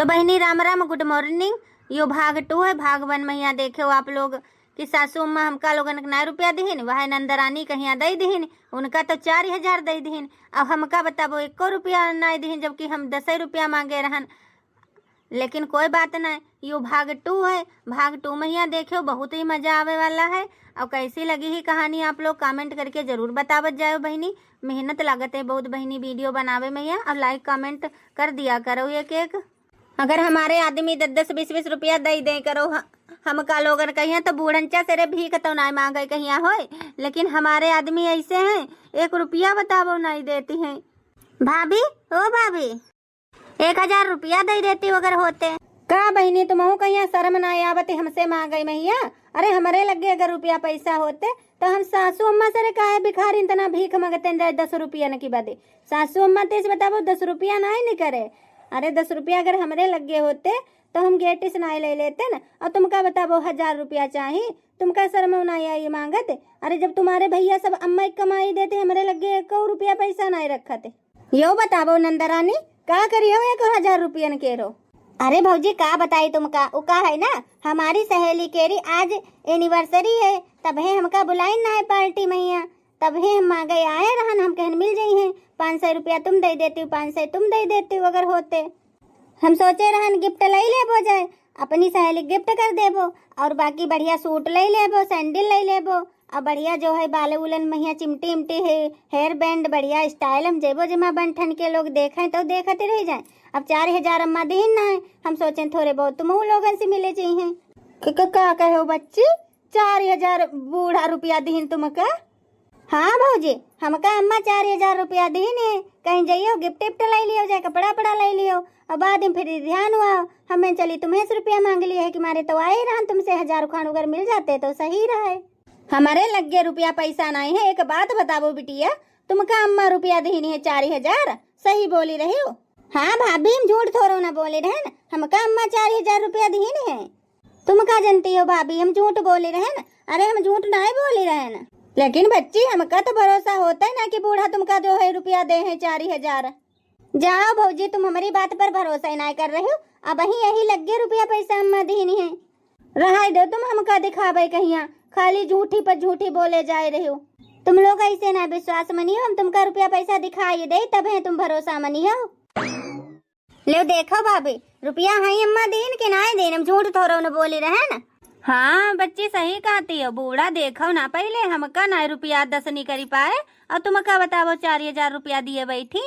तो बहनी Ram Ram, good morning. यो भाग 2 है। भाग 1 में यहाँ देखे हो आप लोग कि सासू अम्मा हमका लोगन के 9 रुपया दीन, वह नंदरानी कहीं दई दीन, उनका तो 4,000 दई दीन। अब हमका बताबो 1 रुपया नहीं दीन, जबकि हम 10 रुपया मांगे रहन। लेकिन कोई बात नहीं, यो भाग 2 है। भाग 2 में यहाँ देखो बहुत ही मजा आवे वाला है। और कैसी लगी ही कहानी आप लोग कमेंट करके जरूर बतावत जाओ बहनी। मेहनत लागत है बहुत बहनी वीडियो बनावे में यहाँ, और लाइक कमेंट कर दिया करो एक एक। अगर हमारे आदमी 10-10 20-20 रुपया दे दे करो हमका लोगन कहिए तो बूढ़ंचा से रे भीख तो नहीं मांगे कहिया हो, लेकिन हमारे आदमी ऐसे हैं 1 रुपया बताओ नहीं देती हैं। भाभी ओ भाभी 1,000 रुपया दे देती अगर होते का बहनी, तुम कहिया शर्म ना आवती हमसे मांगे मैया। अरे हमारे लगे अगर रुपया पैसा होते तो हम सासू अम्मा से काहे भिखारी इतना भीख मांगते 10 रुपया न की बात। सासू अम्मा तेज बताओ 10 रुपया नहीं करे। अरे 10 रुपया अगर हमारे लगे होते तो हम गेट से नहीं ले लेते न। और तुमका बताओ 1,000 रुपया चाहिए, तुमका शर्म नहीं आई मांगते। अरे जब तुम्हारे भैया सब अम्मा कमाई देते हमारे लगे 1 रुपया पैसा नहीं रखते। यो बताओ नंदरानी का करियो 1,000 रुपया न केरो। अरे भौजी का बताई तुमका, वो का है ना हमारी सहेली केरी आज एनिवर्सरी है, तब है हमका बुलाई ना है पार्टी मैया, तब है हम मांगे आए रहन। हम कहन मिल जाई हैं 500 रुपया तुम दे देती हो, 500 तुम दे देती हो अगर होते। हम सोचे रहन गिफ्ट ले लेबो, जाए अपनी सहेली गिफ्ट कर देबो, और बाकी बढ़िया सूट ले लेबो, सैंडल ले लेबो, और बढ़िया जो है बाले उलन मैया चिमटी इमटी है, हेयर बैंड बढ़िया स्टाइल हम जेबो जमा बंठन के लोग देखें तो देखते रह जाए। अब 4,000 अम्मा दीन ना है, हम सोचे थोड़े बहुत तुम लोगन से मिले चाहिए। का कहो बच्ची 4,000 बूढ़ा रुपया दीन तुमका? हाँ भौजी हमका अम्मा 4,000 रुपया दीन है, कहीं जाइयो गिफ्ट विफ्ट ले लियो, जाए कपड़ा पड़ा ले लियो, और बाद में फिर ध्यान हुआ हमें चली तुम्हें 100 रुपया मांग लिया है कि मारे तो आए रहन तुमसे 1,000 खान अगर मिल जाते तो सही रहे। हमारे लगे रुपया पैसा नहीं है। एक बात बताओ बिटिया, तुमका अम्मा रुपया दीन है 4,000, सही बोली रही हो? हाँ भाभी हम झूठ थोड़ो ना बोले रहन, हमका अम्मा 4,000 रुपया दीन है। तुम का जानती हो भाभी हम झूठ बोले रहन? अरे हम झूठ नहीं बोले रहन, लेकिन बच्ची हमका तो भरोसा होता है ना कि बूढ़ा तुमका जो है रुपया दे है 4,000। जाओ भौजी तुम हमारी बात पर भरोसा ही नहीं कर रहे हो। अब यही लगे रुपया पैसा अम्मा दीनी है, रहा दो तुम हमका दिखावे कहिया, खाली झूठी पर झूठी बोले जा रहे हो। तुम लोग ऐसे ना विश्वास मनियो, हम तुमका रुपया पैसा दिखाई दे तब है तुम भरोसा मनियो। ले देखो भाभी रुपया है अम्मा दीन के ना दीन, हम झूठ थोड़ो न बोली रहे न। हाँ बच्ची सही कहती हो, बूढ़ा देखो ना पहले हमका 9 रुपया 10 नहीं करी पाए, और तुमका बताओ 4,000 रुपया दिए बैठी।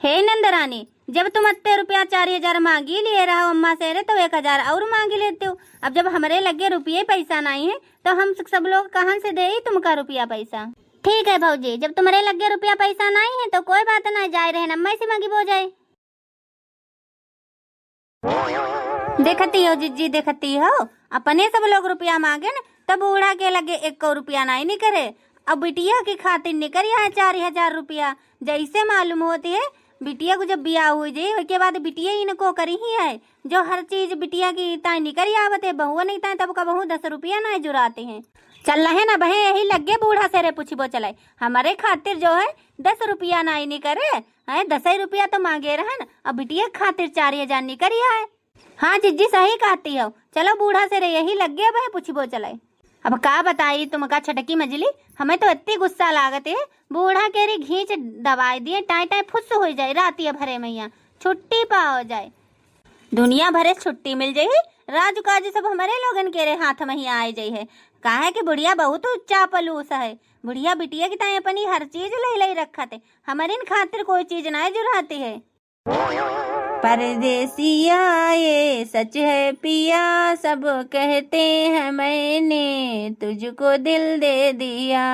हे नंदरानी जब तुम इतने रुपया 4,000 मांगी लिए रहो अम्मा से रे, तो 1,000 और मांगी लेते हो। अब जब हमारे लगे रुपये पैसा नहीं है तो हम सब लोग कहाँ से दे तुमका रुपया पैसा। ठीक है भौजी जब तुम्हारे लगे रुपया पैसा नहीं है तो कोई बात नहीं, जाए रहे अम्मा से मांगी बो जाए। देखती हो जिज्जी देखती हो, अपने सब लोग रुपया मांगे न तब बूढ़ा के लगे 1 रुपया नहीं करे। अब बिटिया की खातिर निकल यहाँ 4,000 रुपया, जैसे मालूम होती है बिटिया को जब बियाह हुई जाये उसके बाद बिटिया इनको करी ही है, जो हर चीज बिटिया की ताई निकल आवत है, बहुआ नहीं ताई तब का बहु 10 रुपया नहीं जुराते हैं। चल रहे ना बहे यही लगे बूढ़ा से रे पूछबो चलाए, हमारे खातिर जो है 10 रुपया नहीं करे है, 10 रुपया तो मांगे रहन, अब बिटिया खातिर 4,000 निकल है। हाँ जिज्जी सही कहती हो, चलो बूढ़ा से रे यही लगे बहे पूछबो चलाए। अब का बताई तुमका छटकी मजली, हमें तो इतनी गुस्सा लागत है, बूढ़ा के रे घींच दवाई दिए टाई टाई फुस हो जाए, रातिया भरे मैया छुट्टी पाओ जाए, दुनिया भरे छुट्टी मिल जाये, राजू काज सब हमारे लोगन के रे हाथ में ही आए जाये है। काहे कि बुढ़िया बहुत चापलूस है, बुढ़िया बिटिया की ताई अपनी हर चीज ले रखत है, हमारे इन खातिर कोई चीज नहीं जुराती है। परदेसिया ये सच है पिया, सब कहते हैं मैंने तुझको दिल दे दिया,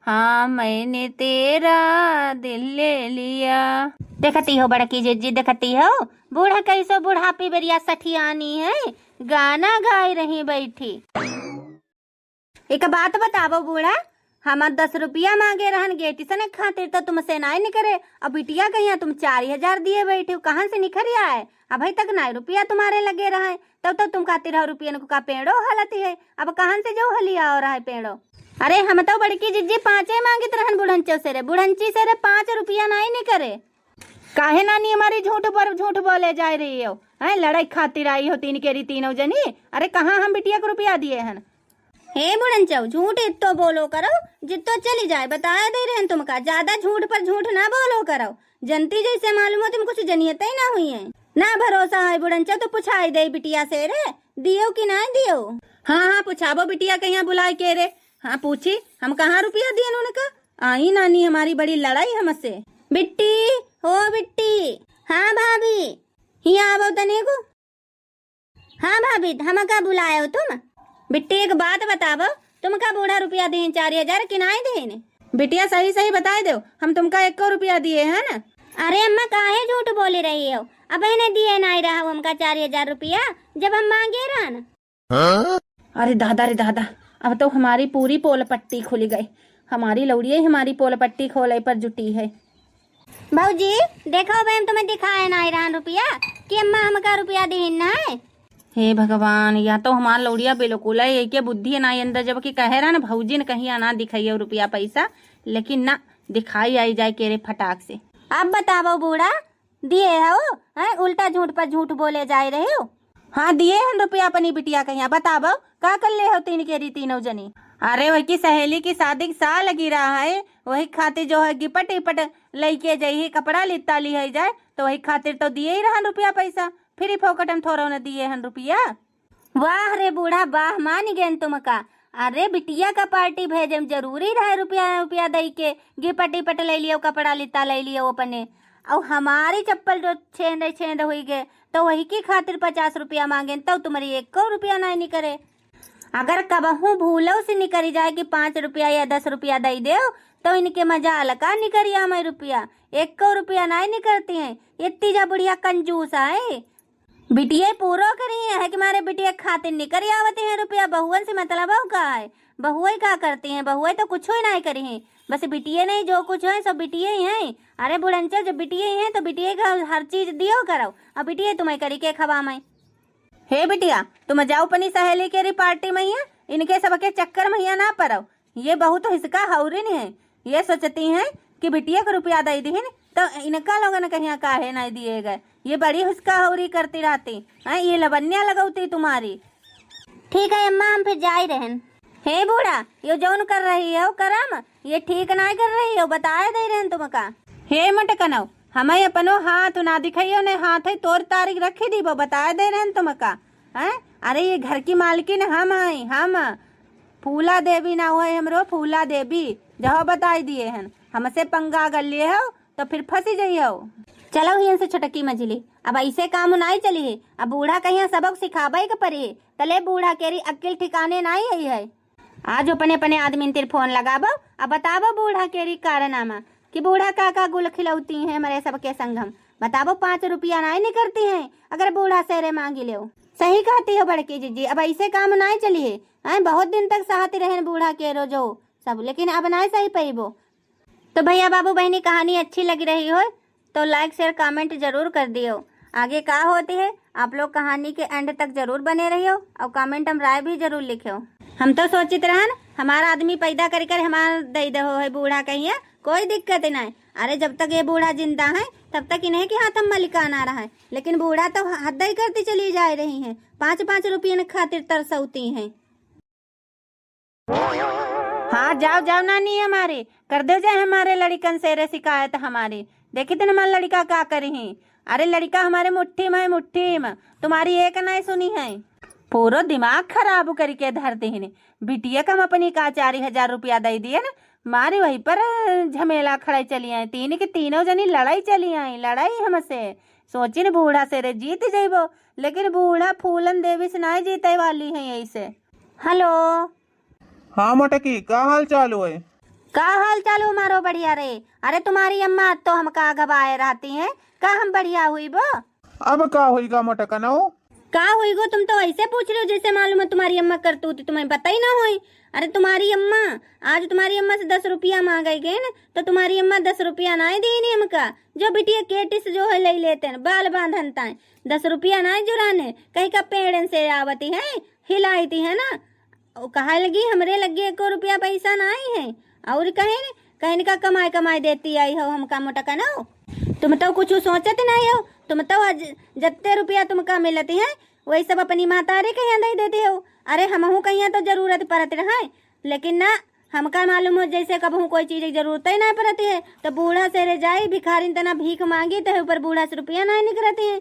हाँ मैंने तेरा दिल ले लिया। देखती हो बड़की जिज्जी देखती हो, बूढ़ा कैसो बुढ़ापी बेरिया सठियानी है, गाना गाई रही बैठी। एक बात बताओ बूढ़ा, हम 10 रुपया मांगे रहन गेटी से खातिर तो तुमसे नहीं निकरे, अब बिटिया कहिया तुम 4,000 दिए बैठे हो, कहाँ से निखर आए? अभी तक 9 रुपया तुम्हारे लगे रहे, तब तो तुम 13 रुपया का पेड़ो हलती है, अब कहाँ से जो हलिया हो रहा है पेड़ो। अरे हम तो बड़की जिज्जी 5 मांगित रहन बुढ़ंचो से रे, बुढ़ंची से रे 5 रुपया नहीं निकरे। काहे नानी हमारी झूठ पर झूठ बोले जा रही हो? हैं लड़ाई खातिर आई हो तीन केरी तीनों जनी? अरे कहाँ हम बिटिया को रुपया दिए हैं? हे बुढ़नचौ झूठ इतो बोलो करो जितो चली जाए, बताया दे रहे तुमका, ज्यादा झूठ पर झूठ ना बोलो करो। जनती जैसे मालूम हो तुम कुछ जनियत ही ना हुई है, ना भरोसा है बुढ़नचौ तो पूछाई दे बिटिया से रे दियो कि ना दियो। हाँ पूछाबो बिटिया कहीं बुलाए के रे। हाँ पूछी हम कहाँ रुपया दिए उनका? आई नानी हमारी बड़ी लड़ाई हमसे। बिट्टी हो बिट्टी। हाँ भाभी यहाँ आवो तने को। हाँ भाभी हमका बुलाए हो तुम? बिट्टी एक बात बतावो, तुमका बूढ़ा रुपया दें 4000 कि नहीं दें? बिटिया सही सही बताए दो, हम तुमका 1 रुपया दिए है ना। अरे अम्मा काहे झूठ बोली रही हो? अब इन्हें दिए नहीं रहा हो हमका 4000 रुपया जब हम मांगे रहा ना। अरे दादा रे दादा, अब तो हमारी पूरी पोल पट्टी खुल गई। हमारी लौड़िया हमारी पोल पट्टी खोले पर जुटी है। भाऊजी देखो बहन तुम्हें दिखाया नहीं रहा रुपया कि अम्मा हमका रुपया दें ना है। हे भगवान, या तो हमारा लौड़िया बिल्कुल है के बुद्धि है ना अंदर, जब कि कह रहा ना भौजी ने कहीं आना दिखाइए रुपया पैसा, लेकिन ना दिखाई आई जाए के रे फटाक से। अब बताओ बूढ़ा दिए हो? उल्टा झूठ पर झूठ बोले जा रहे हो। हाँ दिए हैं रुपया अपनी बिटिया कहीं, बताओ का कर ले हो तीन केरी तीनों जनी? अरे वही की सहेली की शादी सा लगी रहा है, वही खातिर जो है गिपट इपट लेके जाइए कपड़ा लित्ता ली है जाए, तो वही खातिर तो दिए ही रहा रुपया पैसा, फिर फोकट हम थोड़ा न दिए हैं रुपया। वाह रे बूढ़ा वाह, मान गए तुमका। अरे बिटिया का पार्टी भेजे जरूरी रहे रुपया दई के गिपट इपट ले लियो कपड़ा लित्ता ले लियो अपने, और हमारी चप्पल जो छेंद हुई गए तो वही की खातिर 50 रुपया मांगे, तो तुम्हारी 1 रुपया नहीं निकले। अगर कबहू भूलो से निकली जाए कि 5 रुपया या 10 रुपया दे दो तो इनके मजा अलका निकरिया मैं रुपया 1 रुपया नहीं निकलती है। इतनी जा बुढ़िया कंजूस है। बिटिया पूरा करी है कि हमारे बिटिया खातिर निकल आवते हैं रुपया, बहुअन से मतलब का है? बहुए का करती हैं? बहुए तो कुछ ही नहीं करी है, बस बिटिया नहीं जो कुछ है सब बिटिया ही है। अरे बुढ़नचल जब बिटिया ही है तो बिटिया का हर चीज दियो करो, अब बिटिया तुम्हें करी के खवा मैं। हे बिटिया तुम जाओ अपनी सहेली के पार्टी में, इनके सबके चक्कर में ना पड़ो। ये बहुत हिसका हौरिन है, ये सोचती हैं कि बिटिया को रुपया दे दी तो इनका लोगन कहीं काहे नहीं दिए गए। ये बड़ी हुस्का हौरी करती रहती है, ये लवन्या लगौती तुम्हारी। ठीक है अम्मा हम फिर जा ही रहन। हे बूढ़ा ये जौन कर रही हो करम, ये ठीक नहीं कर रही हो, बताए दे रहे तुमका। हे मटकनौ हमें अपनो हाथ ना दिखाइयो ने, हाथ है तोर तारीख रखी दी वो बताए दे रहे तुमका। हैं अरे ये घर की मालकिन हम है, हम फूला देवी ना हुआ हमरो फूला देवी, जहो बताई दिए हैं। हमसे पंगा कर लिए हो तो फिर फंसी जाइयो। चलो ही से छटकी मछली, अब ऐसे काम नहीं चली है। अब बूढ़ा कहीं सबक सिखाबे के पड़ी है, तले बूढ़ा केरी अक्ल ठिकाने नहीं आई है। आज अपने अपने आदमी तिर फोन लगाबो, अब बताबो बूढ़ा केरी कारनामा कि बूढ़ा का गुल खिलौती है हमारे सबके संगम। बताबो 5 रुपया नहीं निकलती है अगर बूढ़ा सेरे मांगी ले। सही कहती हो बड़की जीजी, अब ऐसे काम नहीं चली है। बहुत दिन तक सहती रहे बूढ़ा के रोजो सब, लेकिन अब नहीं सही पैबो। तो भैया बाबू बहनी कहानी अच्छी लग रही हो तो लाइक शेयर कमेंट जरूर कर दियो। आगे क्या होती है आप लोग कहानी के एंड तक जरूर बने रहियो और कमेंट हम राय भी जरूर लिखियो। हम तो सोचित रहन हमारा आदमी पैदा कर हमारा दे दो है बूढ़ा कहिए, कोई दिक्कत नहीं। अरे जब तक ये बूढ़ा जिंदा है तब तक इन्हें के हाथ में मलिकाना रहा है, लेकिन बूढ़ा तो हद ही करती चली जा रही है, 5-5 रुपये खातिर तरसौती हैं। हाँ जाओ जाओ नानी हमारे कर दो जाए हमारे लड़कन से शिकायत हमारी। देखी तो हमारा लड़का क्या करी है। अरे लड़का हमारे मुट्ठी में मुट्ठी में, तुम्हारी एक नहीं सुनी है। पूरा दिमाग खराब करके धरते हैं। बिटिया का हम अपनी का 4000 रुपया दे दिए ना, मारे वहीं पर झमेला खड़े चली आई, तीन के तीनों जनी लड़ाई चली आई, लड़ाई हमसे। सोची न बूढ़ा से रे जीत जाइबो, लेकिन बूढ़ा फूलन देवी से नहीं जीते वाली है यही से। हेलो हाँ मटकी का हाल चालू है? का हाल चालू मारो बढ़िया रे। अरे तुम्हारी अम्मा तो हम का घबाए रहती हैं, का हम बढ़िया हुई बो? अब का हुईगा मटकनो? का हुई गो? तुम तो ऐसे पूछ रहे हो जैसे मालूम है तुम्हारी अम्मा करतूती तुम्हें पता ही ना हुई। अरे तुम्हारी अम्मा आज तुम्हारी अम्मा से 10 रुपया मांगे गए ना, तो तुम्हारी अम्मा 10 रुपया नहीं दी हमका। जो बिटिया केटिस जो है ले लेते हैं बाल बांधनता है, 10 रुपया नहीं जुराने कहीं का पेड़ से आवती है हिलाईती है ना। कहा लगी हमरे लगे 1 रुपया पैसा नहीं है, और कहे कहीं का कमाई कमाई देती आई हो हमका मोटका ना हो। तुम तो कुछ सोचत नहीं हो, तुम तो जत्ते रुपया तुमका मिलती है वही सब अपनी मातारी के यहाँ दे देती हो। अरे हमहू कहीं तो जरूरत पड़त रहे, लेकिन ना हमका मालूम हो जैसे कबहू कोई चीज की जरूरत ही ना पड़ती है तो बूढ़ा से रे जाई भिखारी तना भीख मांगी तो ऊपर बूढ़ा से रुपया नहीं निकलती है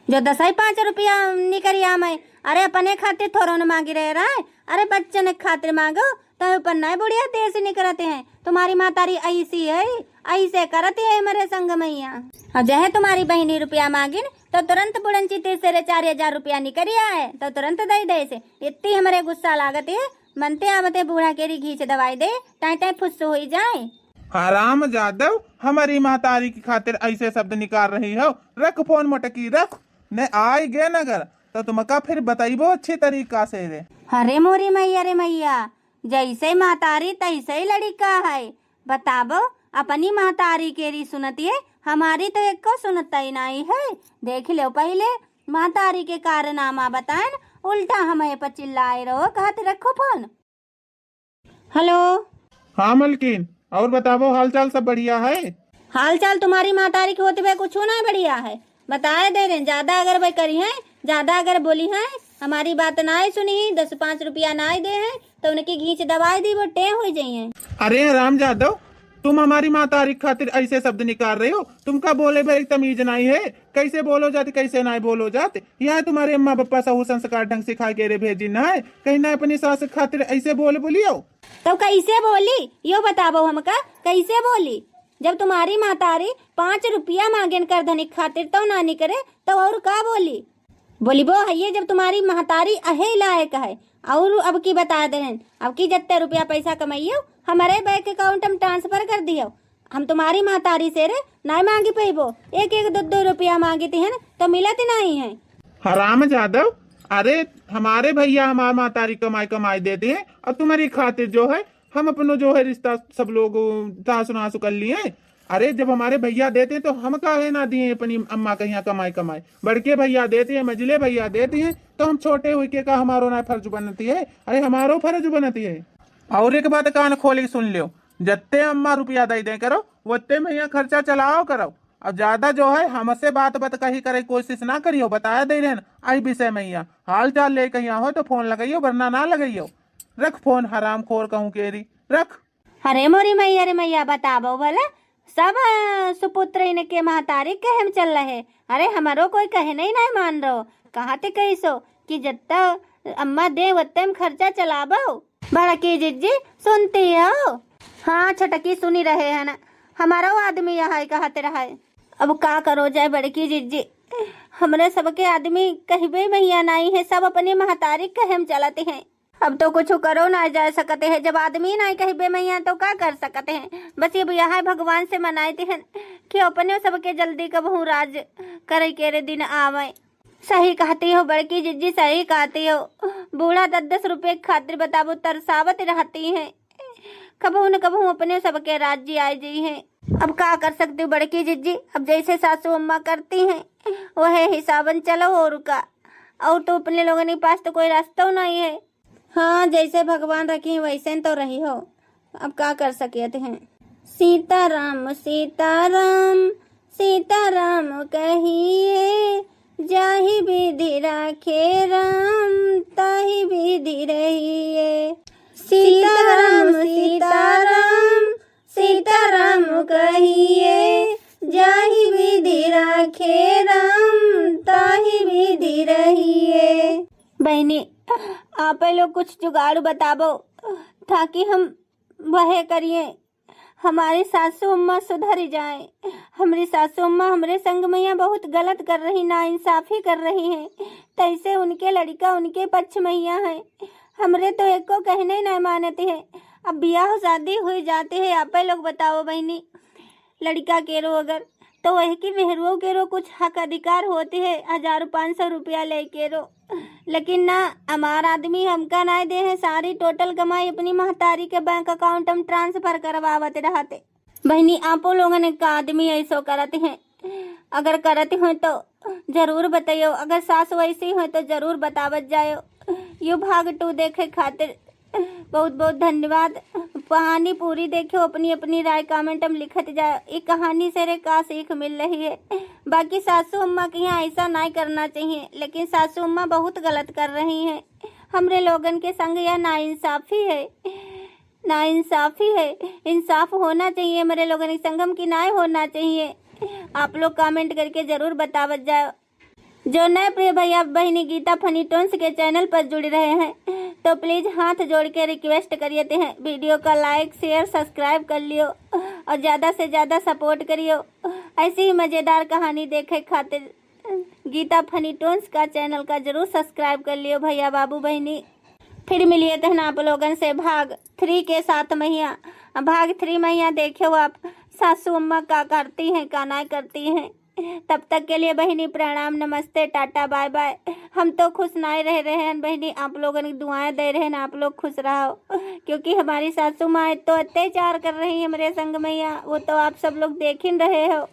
जो 10-5 रुपया निकरिया में। अरे अपने खातिर थोड़ा न मांगी रहे रहा है, अरे बच्चन के खातिर मांगो तो ऊपर नहीं बुढ़िया देश निकलते हैं। तुम्हारी मातारी ऐसी है, ऐसे करती है मेरे संग मैया। और जहे तुम्हारी बहनी रुपया मांगिन तो तुरंत बुढ़न चिते से 4,000 रुपया निकरिया है तो तुरंत दे दे से। इतनी हमारे गुस्सा लागत है, मनते आवते बूढ़ा केरी घींच दवाई दे टाई टाई फुस्स हो जाए। हराम जादव, हमारी महतारी की खातिर ऐसे शब्द निकाल रही हो। रख फोन मोटकी रख, ने आई गे नगर तो तुमका फिर बताइबो अच्छी तरीका से रे। अरे मोरी मैया रे मैया, जैसे महतारी तैसे ही लड़का है। बताबो अपनी महतारी केरी सुनती है, हमारी तो एक को सुनता ही नहीं है। देख लो पहले महतारी के कारनामा बताएं, उल्टा हमें पर चिल्लाए रहो। कहते रखो फोन। हेलो। हाँ मलकिन, और बताओ हाल चाल सब बढ़िया है? हाल चाल तुम्हारी महतारी के होते हुए कुछ ना बढ़िया है, बताए दे रहे। ज्यादा अगर भाई करी है, ज्यादा अगर बोली है, हमारी बात ना ही सुनी, 10-5 रुपया ना ही दे है तो उनकी घींच दवाई दी वो टे हो जाइए। अरे हराम जादव, तुम हमारी महतारी की खातिर ऐसे शब्द निकाल रहे हो। तुमका बोले भाई तमीज नहीं है, कैसे बोलो जाते कैसे नहीं बोलो जाते। यहाँ तुम्हारे अम्मा पापा सहू संस्कार ढंग सिखा के रे भेजी ना है, कहीं ना अपनी सास की खातिर ऐसे बोलियो तो कैसे बोली यो बताबो हमका, कैसे बोली? जब तुम्हारी महतारी 5 रुपया मांगन कर धनिक खातिर तो ना निकरे तो और का बोली? बोली वो है ये जब तुम्हारी महतारी अहे लायक है। और अब की बता दे, अब की जितने रुपया पैसा कमाइयो हमारे बैंक अकाउंट में ट्रांसफर कर दियो। हम तुम्हारी महतारी से रे नहीं मांगी पैबो, 1-2 रुपया मांगी थी तो मिलत नहीं है। हराम जादव, अरे हमारे भैया हमारी महतारी कमाई कमाई देते हैं और तुम्हारी खातिर जो है हम अपनो जो है रिश्ता सब लोग तासुनासु कर लिए। अरे जब हमारे भैया देते हैं तो हम काहे ना दिए अपनी अम्मा के यहाँ कमाई कमाई। बड़के भैया देते हैं, मझले भैया देते हैं तो हम छोटे हुए के का हमारो ना फर्ज बनती है। अरे हमारो फर्ज बनती है। और एक बात कान खोल के सुन लियो, जत्ते अम्मा रुपया दे दे करो वत्ते भैया खर्चा चलाओ करो। अब ज्यादा जो है हमसे बात कही करे कोशिश ना करियो, बताया दे रहे आई विषय मैया। हाल चाल ले कहीं हो तो फोन लगाइयो वरना ना लगाइयो। रख फोन हराम खोर कहूँ केरी रख। अरे मोरी मैया रे मैया बताबो भला, सब सुपुत्र इनके महतारी कहे हम चल रहे। अरे हमारो कोई कहे नहीं मान रहो, कहाँ ते कैसो कि जत्ता अम्मा दे वत्ते हम खर्चा चलाबो। बड़की जिज्जी सुनती हो? हाँ छटकी सुनी रहे है ना, हमारा आदमी यहाँ कहते रहा। अब का करो जाए बड़की जिज्जी, हमरे सबके आदमी कहबे मैया नहीं है, सब अपने महतारी कहे हम चलाते हैं। अब तो कुछ करो ना जा सकते हैं, जब आदमी नहीं कहबे मैया तो क्या कर सकते हैं। बस ये यहाँ भगवान से मनाते हैं कि अपने सबके जल्दी कबहू राज करे के रे दिन आवे। सही कहती हो बड़की जिज्जी, सही कहती हो। बूढ़ा 10-10 रुपए खातिर बताबो तरसावत रहती है, कबहू न कबहू अपने सबके राज्य आए जी है। अब क्या कर सकती हूँ बड़की जिज्जी, अब जैसे सासू अम्मा करती हैं वह हिसाबन चलो और का। और तो अपने लोगों के पास तो कोई रास्ता नहीं है। हाँ जैसे भगवान रखी वैसे तो रही हो, अब क्या कर सकते हैं। सीताराम सीताराम सीताराम कहिए, जाहि विधि राखे राम ताहि विधि रहिए। सीताराम सीताराम सीताराम कहिए, जाहि विधि राखे राम ताहि विधि रहिए। बहनी आप लोग कुछ जुगाड़ बताबो ताकि हम वह करिए, हमारी सासू अम्मा सुधर जाए। हमारी सासू अम्मा हमरे संग मैया बहुत गलत कर रही, नाइंसाफी कर रही हैं। तैसे उनके लड़का उनके पक्ष मैया है, हमरे तो एक को कहने नहीं मानते हैं। अब ब्याह शादी हुई जाते हैं। आप लोग बताओ बहनी, लड़का केरो अगर तो वह की मेहरुओं केरो कुछ हक अधिकार होते हैं, 1000-500 रुपया ले केरो। लेकिन ना हमारा आदमी हमका नहीं दे है, सारी टोटल कमाई अपनी महतारी के बैंक अकाउंट में ट्रांसफर करवावते रहते। बहनी आप लोगों ने का आदमी ऐसा करते हैं? अगर करते हो तो जरूर बताइयो, अगर सास वैसी हो तो जरूर बतावत जायो। यू भाग 2 देखे खातिर बहुत बहुत धन्यवाद। कहानी पूरी देखो, अपनी अपनी राय कमेंट में लिखत जाए। ये कहानी से रे का सीख मिल रही है। बाकी सासू अम्मा के यहाँ ऐसा नहीं करना चाहिए, लेकिन सासू अम्मा बहुत गलत कर रही हैं। हमरे लोगन के संग यह नाइंसाफी है, नाइंसाफी है। इंसाफ होना चाहिए मेरे लोगन के संगम की, ना होना चाहिए। आप लोग कमेंट करके जरूर बतावत जाओ। जो नए प्रिय भैया बहनी गीता फनी टोन्स के चैनल पर जुड़ रहे हैं तो प्लीज हाथ जोड़ के रिक्वेस्ट करिए हैं, वीडियो का लाइक शेयर सब्सक्राइब कर लियो और ज़्यादा से ज़्यादा सपोर्ट करियो। ऐसी ही मज़ेदार कहानी देखे खातिर गीता फनी टोन्स का चैनल का जरूर सब्सक्राइब कर लियो भैया बाबू बहनी। फिर मिलिए थे आप लोगन से भाग 3 के साथ मैया। भाग 3 मैया देखो आप सासू अम्मा का करती हैं का ना करती हैं। तब तक के लिए बहनी प्रणाम, नमस्ते, टाटा, बाय बाय। हम तो खुश नहीं रह रहे हैं बहनी, आप लोगों ने दुआएं दे रहे हैं, आप लोग खुश रहो, क्योंकि हमारी सासू माँ तो अत्याचार कर रही है मेरे संग मैया, वो तो आप सब लोग देख ही रहे हो।